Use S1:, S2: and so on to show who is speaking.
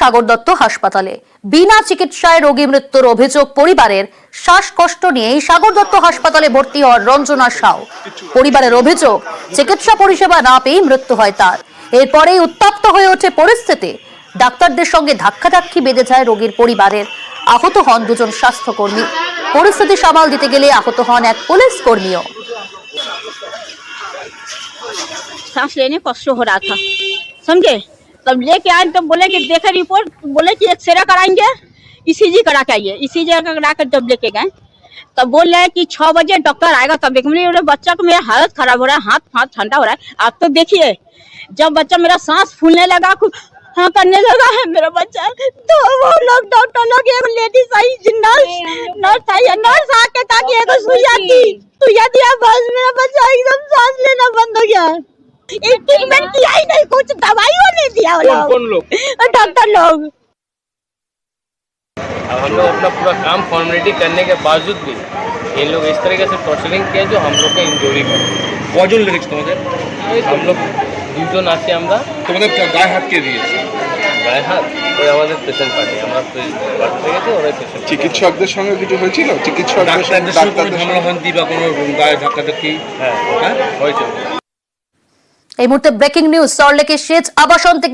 S1: সাগর দত্ত হাসপাতালে বিনা চিকিৎসায় রোগী মৃত্যুর অভিযোগ পরিবারের। শ্বাসকষ্ট নিয়ে সাগর দত্ত হাসপাতালে ভর্তি হন রঞ্জনা সাউ। পরিবারের অভিযোগ, চিকিৎসা পরিষেবা না পেয়ে মৃত্যু হয় তার। এরপরেই উত্তপ্ত হয়ে ওঠে পরিস্থিতি। ডাক্তারদের সঙ্গে ধাক্কাধাক্কি বেঁধে যায় রোগীর পরিবারের। আহত হন দুজন স্বাস্থ্যকর্মী। পরিস্থিতি সামাল দিতে গেলে আহত হন এক পুলিশ কর্মীও।
S2: सांस लेने कष्ट हो रहा था, समझे। तब लेके आए तो बोले कि देखे रिपोर्ट, बोले कि एक्सरे कराएंगे, ईसीजी करा के आइए। ईसीजी करा कर जब लेके गए तब बोल रहे हैं कि 6 बजे डॉक्टर आएगा। तब एक मिनट, बच्चा को मेरा हालत खराब हो रहा है, हाथ ठंडा हो रहा है। आप तो देखिए, जब बच्चा मेरा सांस फूलने लगा, हाँ करने लगा है मेरा बच्चा, तो वो लोग डॉक्टर लोग, एक लेडीज आई, नर्स आई, नर्स आके ताकि एक सुइया दिया, बस मेरा बच्चा एकदम सांस लेना बंद हो गया। ट्रीटमेंट किया ही नहीं, कुछ दवाई नहीं दिया।
S3: कौन लोग?
S2: डॉक्टर लोग।
S3: अब हम लोग अपना पूरा काम फॉर्मेलिटी करने के बावजूद भी ये लोग इस तरीके से टॉर्चरिंग किया जो हम लोग के इंजोरी कर।
S4: কজন লেগেছে তোমাদের?
S3: हम लोग দুজন আছি আমরা।
S4: তোমাদের গায়ে হাত কে দিয়েছে?
S3: গায়ে হাত ওই আমাদের পেশেন্ট পার্টি, আমরা পার্টি গেছি, ওরাই পেশেন্ট।
S5: চিকিৎসকদের সঙ্গে কিছু হয়েছিল? চিকিৎসকদের সঙ্গে
S4: ডাক্তারদের কোনো ঝামেলাভান্তি বা কোনো গায়ে ধাক্কাধাক্কি?
S3: হ্যাঁ হয়েছে।
S1: এই মুহূর্তে ব্রেকিং নিউজ, সল্টলেকের সেচ আবাসন থেকে